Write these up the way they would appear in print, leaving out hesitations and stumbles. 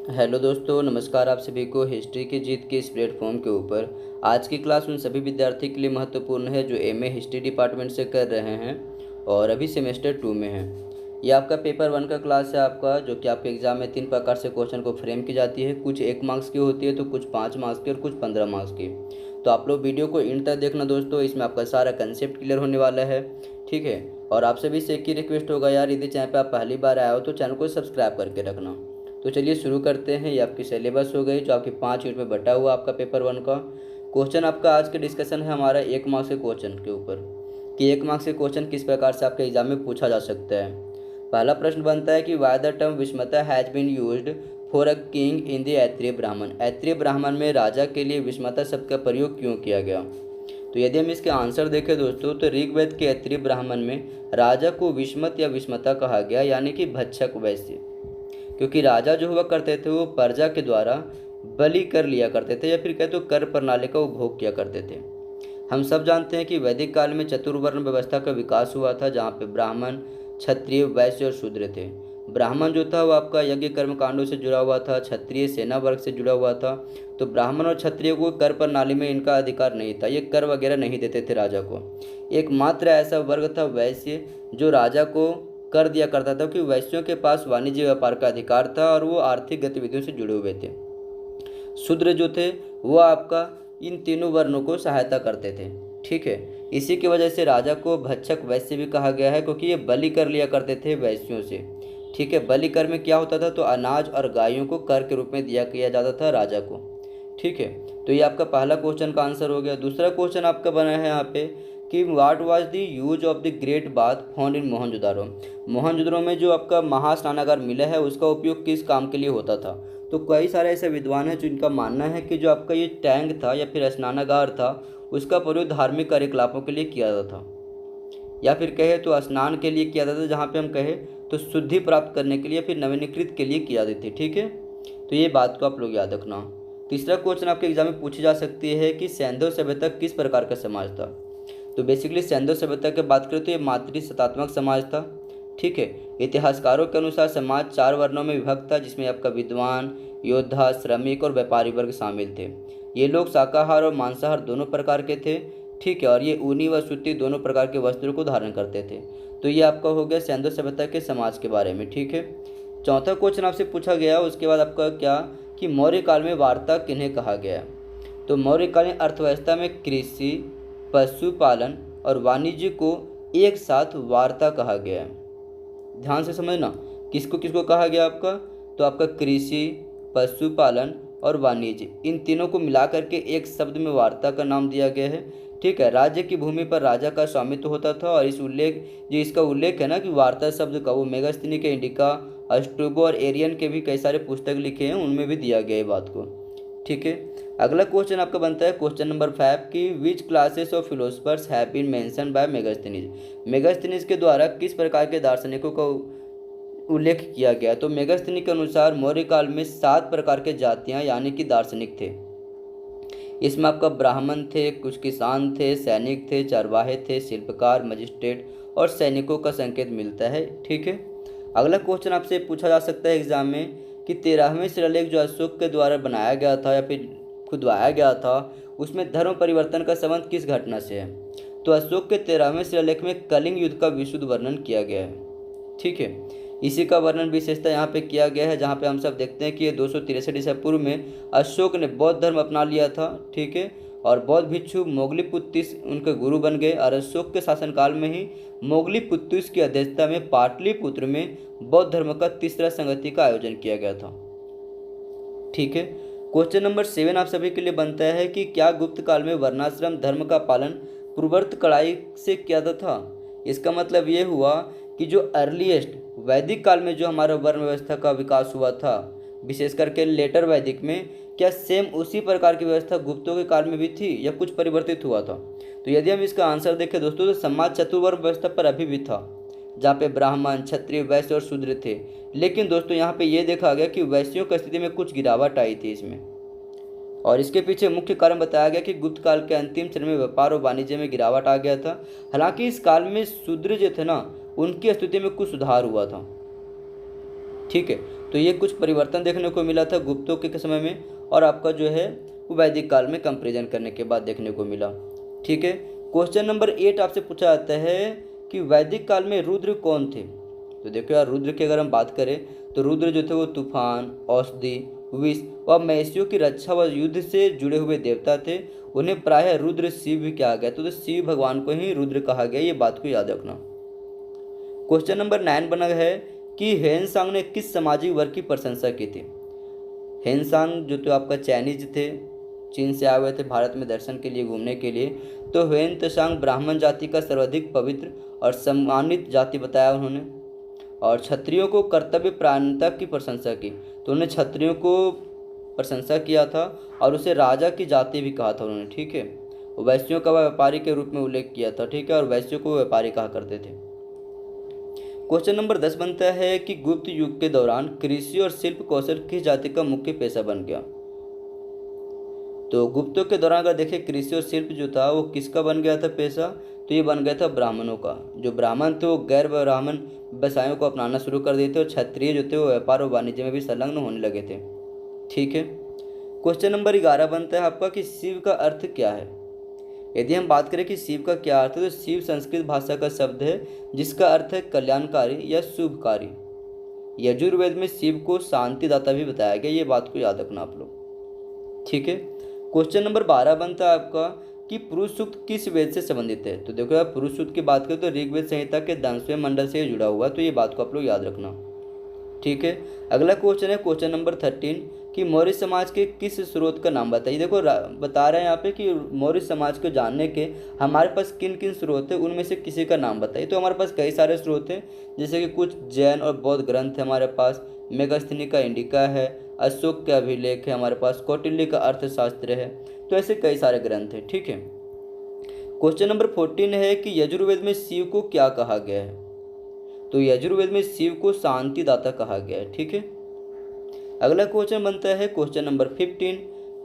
Hello दोस्तों, नमस्कार आप सभी को हिस्ट्री की जीत के इस प्लेटफॉर्म के ऊपर। आज की क्लास उन सभी विद्यार्थी के लिए महत्वपूर्ण है जो एमए हिस्ट्री डिपार्टमेंट से कर रहे हैं और अभी सेमेस्टर 2 में हैं। ये आपका पेपर 1 का क्लास है आपका, जो कि आपके एग्ज़ाम में 3 प्रकार से क्वेश्चन को फ्रेम की जाती है। कुछ 1 मार्क्स की होती है, तो कुछ 5 मार्क्स की और कुछ 15 मार्क्स की। तो आप लोग वीडियो को एंड तक देखना दोस्तों, इसमें आपका सारा कंसेप्ट क्लियर होने वाला है। ठीक है। और आप सभी से एक ही रिक्वेस्ट होगा यार, यदि चैनल पर आप पहली बार आए हो तो चैनल को सब्सक्राइब करके रखना। तो चलिए शुरू करते हैं। ये आपकी सिलेबस हो गई जो आपकी 5 यूनिट में बटा हुआ आपका पेपर 1 का। क्वेश्चन आपका आज के डिस्कशन है हमारा 1 मार्क्स के क्वेश्चन के ऊपर, कि 1 मार्क्स के क्वेश्चन किस प्रकार से आपके एग्जाम में पूछा जा सकता है। पहला प्रश्न बनता है कि वाई द टर्म विषमता has been used for a king in the Aitareya Brahmana. Aitareya ब्राह्मण में राजा के लिए विषमता शब्द का प्रयोग क्यों किया गया। तो यदि हम इसके आंसर देखें दोस्तों, तो ऋग्वेद के ऐत्रेय ब्राह्मण में राजा को विषमत या विषमता कहा गया, यानी कि भक्षक वैश्य। क्योंकि राजा जो हुआ करते थे वो प्रजा के द्वारा बलि कर लिया करते थे, या फिर कहे तो कर प्रणाली का उपभोग किया करते थे। हम सब जानते हैं कि वैदिक काल में चतुर्वर्ण व्यवस्था का विकास हुआ था, जहाँ पे ब्राह्मण, क्षत्रिय, वैश्य और शूद्र थे। ब्राह्मण जो था वो आपका यज्ञ कर्म कांडों से जुड़ा हुआ था, क्षत्रिय सेना वर्ग से जुड़ा हुआ था। तो ब्राह्मण और क्षत्रिय को कर प्रणाली में इनका अधिकार नहीं था, ये कर वगैरह नहीं देते थे राजा को। एकमात्र ऐसा वर्ग था वैश्य, जो राजा को कर दिया करता था, क्योंकि वैश्यों के पास वाणिज्य व्यापार का अधिकार था और वो आर्थिक गतिविधियों से जुड़े हुए थे। शूद्र जो थे वो आपका इन तीनों वर्णों को सहायता करते थे। ठीक है। इसी की वजह से राजा को भक्षक वैश्य भी कहा गया है, क्योंकि ये बलि कर लिया करते थे वैश्यों से। ठीक है। बलि कर में क्या होता था, तो अनाज और गायों को कर के रूप में दिया किया जाता था राजा को। ठीक है। तो ये आपका पहला क्वेश्चन का आंसर हो गया। दूसरा क्वेश्चन आपका बना है यहाँ पे कि what was the use of the great bath found in Mohenjodaro. Mohenjodaro में जो आपका महास्नानागार मिला है उसका उपयोग किस काम के लिए होता था। तो कई सारे ऐसे विद्वान हैं जिनका मानना है कि जो आपका ये टैंक था या फिर स्नानागार था, उसका प्रयोग धार्मिक कार्यकलापों के लिए किया जाता था, या फिर कहे तो स्नान के लिए किया जाता था, जहाँ पे हम कहे तो शुद्धि प्राप्त करने के लिए, फिर नवीनीकृत के लिए किया जाती थी। ठीक है। तो ये बात को आप लोग याद रखना। तीसरा क्वेश्चन आपके एग्जाम में पूछी जा सकती है कि सैंधव सभ्यता किस प्रकार का समाज था। तो बेसिकली सैंधव सभ्यता की बात करें तो ये मातृसत्तात्मक समाज था। ठीक है। इतिहासकारों के अनुसार समाज 4 वर्णों में विभक्त था, जिसमें आपका विद्वान, योद्धा, श्रमिक और व्यापारी वर्ग शामिल थे। ये लोग शाकाहार और मांसाहार दोनों प्रकार के थे। ठीक है। और ये ऊनी व सूती दोनों प्रकार के वस्त्रों को धारण करते थे। तो ये आपका हो गया सैंधव सभ्यता के समाज के बारे में। ठीक है। चौथा क्वेश्चन आपसे पूछा गया उसके बाद आपका क्या, कि मौर्य काल में वार्ता किन्हें कहा गया। तो मौर्य कालीन अर्थव्यवस्था में कृषि, पशुपालन और वाणिज्य को एक साथ वार्ता कहा गया है। ध्यान से समझना, किसको किसको कहा गया आपका, तो आपका कृषि, पशुपालन और वाणिज्य, इन तीनों को मिलाकर के एक शब्द में वार्ता का नाम दिया गया है। ठीक है। राज्य की भूमि पर राजा का स्वामित्व होता था, और इस उल्लेख जो इसका उल्लेख है ना कि वार्ता शब्द का, वो मेगास्थनी के इंडिका, अस्ट्रोगो और एरियन के भी कई सारे पुस्तक लिखे हैं, उनमें भी दिया गया है बात को। ठीक है। अगला क्वेश्चन आपका बनता है क्वेश्चन नंबर 5 की which classes of philosophers have been mention by Megasthenes. Megasthenes के द्वारा किस प्रकार के दार्शनिकों का उल्लेख किया गया। तो मेगास्थनी के अनुसार मौर्य काल में 7 प्रकार के जातियां यानी कि दार्शनिक थे। इसमें आपका ब्राह्मण थे, कुछ किसान थे, सैनिक थे, चरवाहे थे, शिल्पकार, मजिस्ट्रेट और सैनिकों का संकेत मिलता है। ठीक है। अगला क्वेश्चन आपसे पूछा जा सकता है एग्जाम में कि 13वें शिलालेख जो अशोक के द्वारा बनाया गया था या फिर खुदवाया गया था, उसमें धर्म परिवर्तन का संबंध किस घटना से है। तो अशोक के 13वें शिलालेख में कलिंग युद्ध का विशुद्ध वर्णन किया गया है। ठीक है। इसी का वर्णन विशेषता यहाँ पे किया गया है, जहाँ पे हम सब देखते हैं कि ये 263 ईसा पूर्व में अशोक ने बौद्ध धर्म अपना लिया था। ठीक है। और बौद्ध भिक्षु मोगलीपुत्तिस उनके गुरु बन गए, और अशोक के शासनकाल में ही मोगलीपुत्तिस की अध्यक्षता में पाटलिपुत्र में बौद्ध धर्म का तीसरा संगति का आयोजन किया गया था। ठीक है। क्वेश्चन नंबर 7 आप सभी के लिए बनता है कि क्या गुप्त काल में वर्णाश्रम धर्म का पालन पूर्ववर्त कड़ाई से किया था। इसका मतलब ये हुआ कि जो अर्लीस्ट वैदिक काल में जो हमारा वर्ण व्यवस्था का विकास हुआ था, विशेष करके लेटर वैदिक में, क्या सेम उसी प्रकार की व्यवस्था गुप्तों के काल में भी थी या कुछ परिवर्तित हुआ था। तो यदि हम इसका आंसर देखें दोस्तों, तो समाज चतुर्वर्ण व्यवस्था पर अभी भी था, जहाँ पे ब्राह्मण, क्षत्रिय, वैश्य और शूद्र थे। लेकिन दोस्तों यहाँ पे ये देखा गया कि वैश्यों की स्थिति में कुछ गिरावट आई थी इसमें, और इसके पीछे मुख्य कारण बताया गया कि गुप्त काल के अंतिम चरण में व्यापार और वाणिज्य में गिरावट आ गया था। हालांकि इस काल में शूद्र जो थे ना, उनकी स्थिति में कुछ सुधार हुआ था। ठीक है। तो ये कुछ परिवर्तन देखने को मिला था गुप्तों के समय में, और आपका जो है वो वैदिक काल में कंपेरिजन करने के बाद देखने को मिला। ठीक है, क्वेश्चन नंबर 8 आपसे पूछा जाता है कि वैदिक काल में रुद्र कौन थे। तो देखो यार, रुद्र की अगर हम बात करें तो रुद्र जो थे वो तूफान, औषधि, विष व मवेशियों की रक्षा व युद्ध से जुड़े हुए देवता थे। उन्हें प्रायः रुद्र शिव भी कहा गया, तो शिव भगवान को ही रुद्र कहा गया, ये बात को याद रखना। क्वेश्चन नंबर 9 बना है कि ह्वेनसांग ने किस सामाजिक वर्ग की प्रशंसा की थी। ह्वेनसांग जो तो आपका चाइनीज थे, चीन से आए हुए थे भारत में दर्शन के लिए, घूमने के लिए। तो ह्वेनत्सांग ब्राह्मण जाति का सर्वाधिक पवित्र और सम्मानित जाति बताया उन्होंने, और क्षत्रियों को कर्तव्य परायणता की प्रशंसा की। तो उन्होंने क्षत्रियों को प्रशंसा किया था और उसे राजा की जाति भी कहा था उन्होंने। ठीक है, वैश्यों का व्यापारी के रूप में उल्लेख किया था। ठीक है, और वैश्यों को व्यापारी कहा करते थे। क्वेश्चन नंबर 10 बनता है कि गुप्त युग के दौरान कृषि और शिल्प कौशल किस जाति का मुख्य पेशा बन गया। तो गुप्तों के दौरान अगर देखें कृषि और शिल्प जो था वो किसका बन गया था पेशा, तो ये बन गया था ब्राह्मणों का। जो ब्राह्मण थे वो गैर ब्राह्मण व्यवसायों को अपनाना शुरू कर दिए थे, और क्षत्रिय जो थे वो व्यापार और वाणिज्य में भी संलग्न होने लगे थे। ठीक है, क्वेश्चन नंबर 11 बनता है आपका कि शिव का अर्थ क्या है। यदि हम बात करें कि शिव का क्या अर्थ है, तो शिव संस्कृत भाषा का शब्द है जिसका अर्थ है कल्याणकारी या शुभकारी। यजुर्वेद में शिव को शांतिदाता भी बताया गया, ये बात को याद रखना आप लोग। ठीक है, क्वेश्चन नंबर 12 बनता है आपका कि पुरुष सूक्त किस वेद से संबंधित है। तो देखो यार, पुरुष सूक्त की बात करें तो ऋग्वेद संहिता के 10वें मंडल से जुड़ा हुआ, तो ये बात को आप लोग याद रखना। ठीक है, अगला क्वेश्चन है क्वेश्चन नंबर 13 कि मौर्य समाज के किस स्रोत का नाम बताइए। देखो बता रहे हैं यहाँ पे कि मौर्य समाज को जानने के हमारे पास किन किन स्रोत है, उनमें से किसी का नाम बताइए। तो हमारे पास कई सारे स्रोत हैं, जैसे कि कुछ जैन और बौद्ध ग्रंथ है हमारे पास, मेगास्थनी का इंडिका है, अशोक का अभिलेख है हमारे पास, कौटिल्य का अर्थशास्त्र है। तो ऐसे कई सारे ग्रंथ हैं। ठीक है, क्वेश्चन नंबर 14 है कि यजुर्वेद में शिव को क्या कहा गया है। तो यजुर्वेद में शिव को शांतिदाता कहा गया है। ठीक है, अगला क्वेश्चन बनता है क्वेश्चन नंबर 15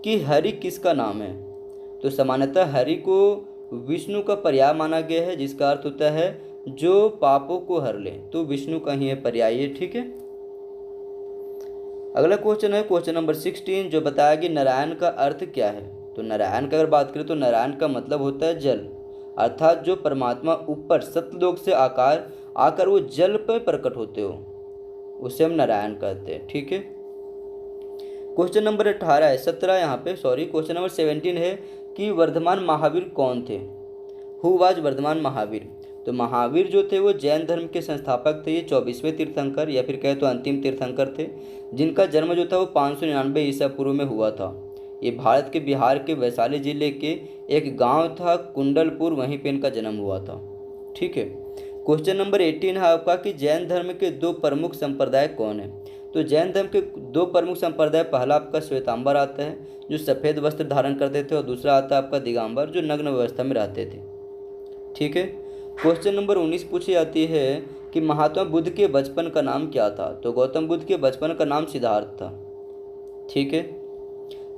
कि हरि किसका नाम है। तो सामान्यतः हरि को विष्णु का पर्याय माना गया है, जिसका अर्थ होता है जो पापों को हर ले, तो विष्णु का ही है पर्याय। ठीक है, अगला क्वेश्चन है क्वेश्चन नंबर 16 जो बताया कि नारायण का अर्थ क्या है। तो नारायण की अगर बात करें तो नारायण का मतलब होता है जल, अर्थात जो परमात्मा ऊपर सत्यलोक से आकर वो जल पर प्रकट होते हो, उसे हम नारायण कहते हैं। ठीक है, क्वेश्चन नंबर 18 है 17 यहाँ पे सॉरी क्वेश्चन नंबर 17 है कि वर्धमान महावीर कौन थे। Who was Vardhaman Mahavir. तो महावीर जो थे वो जैन धर्म के संस्थापक थे। ये 24वें तीर्थंकर या फिर कहे तो अंतिम तीर्थंकर थे, जिनका जन्म जो था वो 599 ईसा पूर्व में हुआ था। ये भारत के बिहार के वैशाली जिले के एक गांव था कुंडलपुर, वहीं पे इनका जन्म हुआ था। ठीक है, क्वेश्चन नंबर 18 है आपका कि जैन धर्म के दो प्रमुख संप्रदाय कौन है। तो जैन धर्म के दो प्रमुख संप्रदाय, पहला आपका श्वेतांबर आता है जो सफ़ेद वस्त्र धारण करते थे, और दूसरा आता है आपका दिगंबर जो नग्न व्यवस्था में रहते थे। ठीक है, क्वेश्चन नंबर 19 पूछी जाती है कि महात्मा बुद्ध के बचपन का नाम क्या था। तो गौतम बुद्ध के बचपन का नाम सिद्धार्थ था। ठीक है,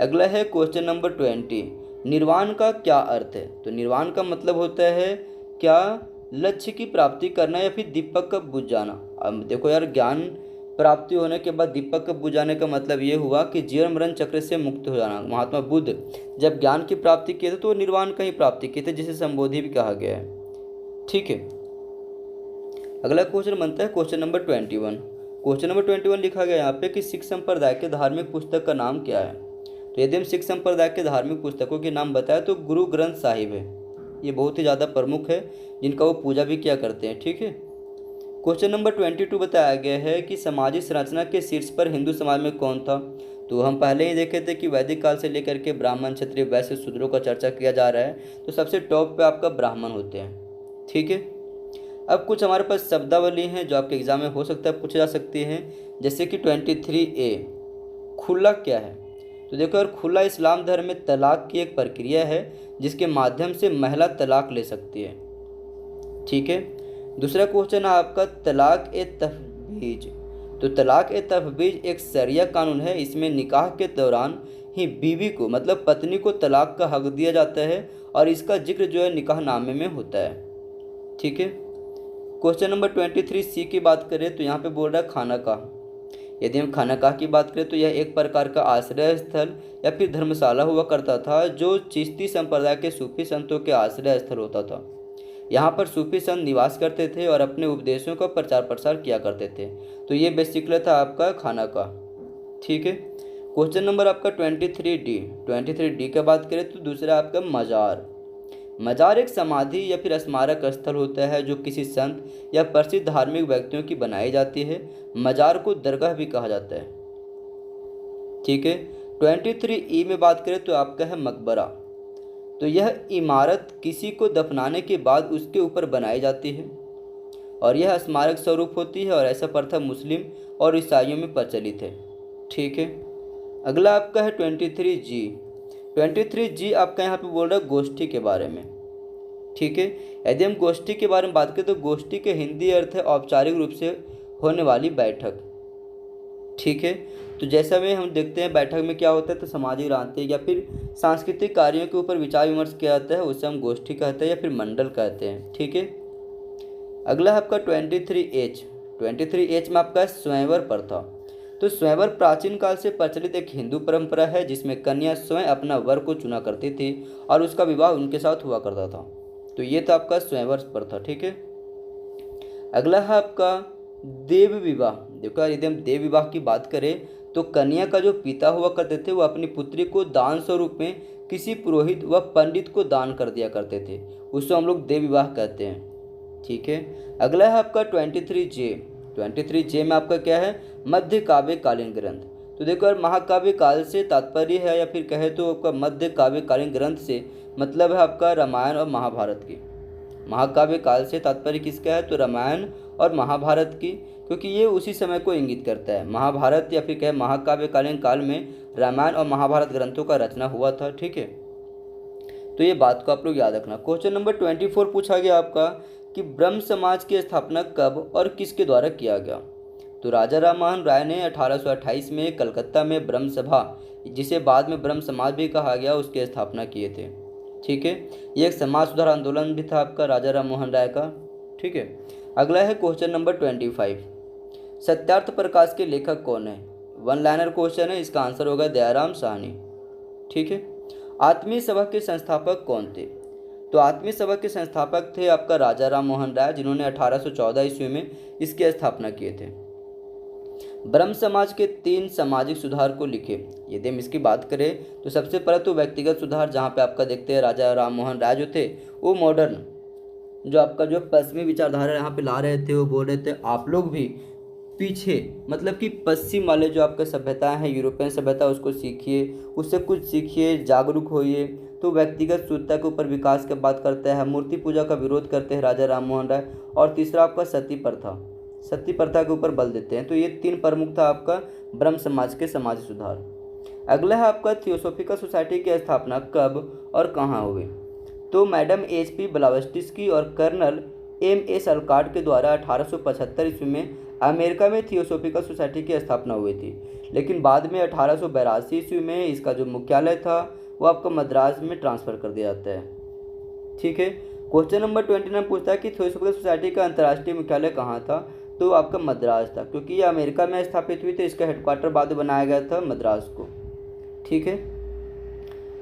अगला है क्वेश्चन नंबर 20 निर्वाण का क्या अर्थ है। तो निर्वाण का मतलब होता है क्या लक्ष्य की प्राप्ति करना या फिर दीपक का बुझ जाना। अब देखो यार, ज्ञान प्राप्ति होने के बाद दीपक का बुझ जाने का मतलब ये हुआ कि जीवन मरण चक्र से मुक्त हो जाना। महात्मा बुद्ध जब ज्ञान की प्राप्ति किए थे तो निर्वाण का ही प्राप्ति किए थे, जिसे संबोधि भी कहा गया है। ठीक है, अगला क्वेश्चन बनता है क्वेश्चन नंबर 21। क्वेश्चन नंबर 21 लिखा गया यहाँ पे कि सिख संप्रदाय के धार्मिक पुस्तक का नाम क्या है। तो यदि हम सिख संप्रदाय के धार्मिक पुस्तकों के नाम बताएं तो गुरु ग्रंथ साहिब है, ये बहुत ही ज़्यादा प्रमुख है, जिनका वो पूजा भी किया करते हैं। ठीक है, क्वेश्चन नंबर 22 बताया गया है कि सामाजिक संरचना के शीर्ष पर हिंदू समाज में कौन था। तो हम पहले ही देखे थे कि वैदिक काल से लेकर के ब्राह्मण, क्षत्रिय, वैश्य, शूद्रों का चर्चा किया जा रहा है, तो सबसे टॉप पे आपका ब्राह्मण होते हैं। ठीक है, अब कुछ हमारे पास शब्दावली हैं जो आपके एग्जाम में हो सकता है पूछे जा सकती हैं, जैसे कि 23A खुला क्या है। तो देखो यार, खुला इस्लाम धर्म में तलाक की एक प्रक्रिया है जिसके माध्यम से महिला तलाक ले सकती है। ठीक है, दूसरा क्वेश्चन है आपका तलाक ए तफवीज। तो तलाक ए तफवीज एक शरिया कानून है, इसमें निकाह के दौरान ही बीवी को मतलब पत्नी को तलाक का हक दिया जाता है, और इसका जिक्र जो है निकाह नामे में होता है। ठीक है, क्वेश्चन नंबर 23C की बात करें तो यहाँ पे बोल रहा है खाना का। यदि हम खानाकाह की बात करें तो यह एक प्रकार का आश्रय स्थल या फिर धर्मशाला हुआ करता था जो चिश्ती संप्रदाय के सूफी संतों के आश्रय स्थल होता था। यहाँ पर सूफी संत निवास करते थे और अपने उपदेशों का प्रचार प्रसार किया करते थे। तो ये बेसिकली था आपका खानाकाह। ठीक है, क्वेश्चन नंबर आपका 23D की बात करें तो दूसरा आपका मजार। मजार एक समाधि या फिर स्मारक स्थल होता है जो किसी संत या प्रसिद्ध धार्मिक व्यक्तियों की बनाई जाती है। मजार को दरगाह भी कहा जाता है। ठीक है, 23E में बात करें तो आपका है मकबरा। तो यह इमारत किसी को दफनाने के बाद उसके ऊपर बनाई जाती है और यह स्मारक स्वरूप होती है और ऐसा प्रथा मुस्लिम और ईसाइयों में प्रचलित है। ठीक है, अगला आपका है 23G आपका यहाँ पे बोल रहा है गोष्ठी के बारे में। ठीक है, यदि हम गोष्ठी के बारे में बात करें तो गोष्ठी के हिंदी अर्थ है औपचारिक रूप से होने वाली बैठक। ठीक है, तो जैसा में हम देखते हैं बैठक में क्या होता है, तो सामाजिक क्रांति या फिर सांस्कृतिक कार्यों के ऊपर विचार विमर्श किया जाता है, उसे हम गोष्ठी कहते हैं या फिर मंडल कहते हैं। ठीक है, अगला है आपका 23H में आपका स्वयंवर प्रथा। तो स्वयंवर प्राचीन काल से प्रचलित एक हिंदू परंपरा है जिसमें कन्या स्वयं अपना वर को चुना करती थी और उसका विवाह उनके साथ हुआ करता था। तो ये था आपका स्वयंवर प्रथा। ठीक है, अगला है आपका देव विवाह। देखो यदि हम देव विवाह की बात करें तो कन्या का जो पिता हुआ करते थे वो अपनी पुत्री को दान स्वरूप में किसी पुरोहित व पंडित को दान कर दिया करते थे, उसको हम लोग देव विवाह कहते हैं। ठीक है, अगला है आपका 23J में आपका क्या है, मध्य काव्य कालीन ग्रंथ। तो देखो यार, महाकाव्य काल से तात्पर्य है या फिर कहे तो आपका मध्य काव्य कालीन ग्रंथ से मतलब है आपका रामायण और महाभारत की। महाकाव्य काल से तात्पर्य किसका है, तो रामायण और महाभारत की, क्योंकि ये उसी समय को इंगित करता है। महाभारत या फिर कहे महाकाव्य कालीन काल में रामायण और महाभारत ग्रंथों का रचना हुआ था। ठीक है, तो ये बात को आप लोग याद रखना। क्वेश्चन नंबर 24 पूछा गया आपका कि ब्रह्म समाज की स्थापना कब और किसके द्वारा किया गया। तो राजा राम मोहन राय ने 1828 में कलकत्ता में ब्रह्म सभा, जिसे बाद में ब्रह्म समाज भी कहा गया, उसकी स्थापना किए थे। ठीक है, ये एक समाज सुधार आंदोलन भी था आपका राजा राम मोहन राय का। ठीक है, अगला है क्वेश्चन नंबर 25, सत्यार्थ प्रकाश के लेखक कौन है। वन लाइनर क्वेश्चन है, इसका आंसर होगा दयाराम साहनी। ठीक है, आत्मीय सभा के संस्थापक कौन थे। तो आत्मीय सभा के संस्थापक थे आपका राजा राम मोहन राय, जिन्होंने 1814 ईस्वी में इसकी स्थापना किए थे। ब्रह्म समाज के 3 सामाजिक सुधार को लिखे। यदि हम इसकी बात करें तो सबसे पहले तो व्यक्तिगत सुधार, जहाँ पे आपका देखते हैं राजा राम मोहन राय जो थे वो मॉडर्न जो आपका जो पश्चिमी विचारधारा यहाँ पे ला रहे थे, वो बोल रहे थे आप लोग भी पीछे, मतलब कि पश्चिम वाले जो आपका सभ्यता है, यूरोपियन सभ्यता, उसको सीखिए, उससे कुछ सीखिए, जागरूक होइए। तो व्यक्तिगत शुद्धता के ऊपर विकास की बात करते हैं। मूर्ति पूजा का विरोध करते हैं राजा राम मोहन राय। और तीसरा आपका सती प्रथा के ऊपर बल देते हैं। तो ये 3 प्रमुख था आपका ब्रह्म समाज के समाज सुधार। अगला है आपका थियोसॉफिकल सोसाइटी की स्थापना कब और कहाँ हुई। तो मैडम HP ब्लावस्टिस्की और कर्नल MS अलकाट के द्वारा 1875 ईस्वी में अमेरिका में थियोसॉफिकल सोसाइटी की स्थापना हुई थी, लेकिन बाद में 1882 ईस्वी में इसका जो मुख्यालय था वो आपको मद्रास में ट्रांसफ़र कर दिया जाता है। ठीक है, क्वेश्चन नंबर 29 पूछता है कि थियोसॉफिकल सोसाइटी का अंतर्राष्ट्रीय मुख्यालय कहाँ था। तो आपका मद्रास था, क्योंकि ये अमेरिका में स्थापित हुई, तो इसका हेडक्वार्टर बाद में बनाया गया था मद्रास को। ठीक है,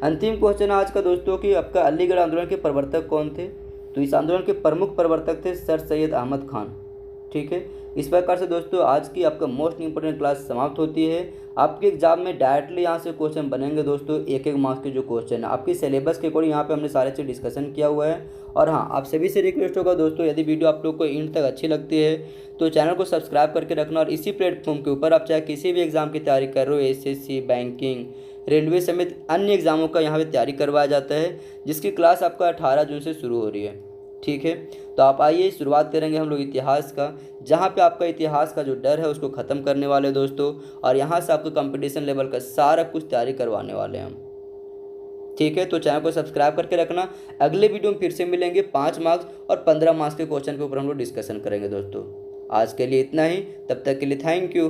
अंतिम क्वेश्चन आज का दोस्तों कि आपका अलीगढ़ आंदोलन के प्रवर्तक कौन थे। तो इस आंदोलन के प्रमुख प्रवर्तक थे सर सैयद अहमद खान। ठीक है, इस प्रकार से दोस्तों आज की आपका मोस्ट इंपोर्टेंट क्लास समाप्त होती है। आपके एग्जाम में डायरेक्टली यहाँ से क्वेश्चन बनेंगे दोस्तों, एक मार्क्स के जो क्वेश्चन है आपके सिलेबस के अकॉर्डिंग यहाँ पे हमने सारे चीज़ डिस्कशन किया हुआ है। और हाँ, आप सभी से रिक्वेस्ट होगा दोस्तों, यदि वीडियो आप लोग को इन तक अच्छी लगती है तो चैनल को सब्सक्राइब करके रखना। और इसी प्लेटफॉर्म के ऊपर आप चाहे किसी भी एग्ज़ाम की तैयारी कर रहे हो, SSC, बैंकिंग, रेलवे समेत अन्य एग्जामों का यहाँ पे तैयारी करवाया जाता है, जिसकी क्लास आपका 18 जून से शुरू हो रही है। ठीक है, तो आप आइए शुरुआत करेंगे हम लोग इतिहास का, जहाँ पे आपका इतिहास का जो डर है उसको ख़त्म करने वाले दोस्तों। और यहाँ से आपको कंपटीशन लेवल का सारा कुछ तैयारी करवाने वाले हैं हम। ठीक है, तो चैनल को सब्सक्राइब करके रखना। अगले वीडियो में फिर से मिलेंगे। 5 मार्क्स और 15 मार्क्स के क्वेश्चन के ऊपर हम लोग डिस्कशन करेंगे दोस्तों। आज के लिए इतना ही, तब तक के लिए थैंक यू।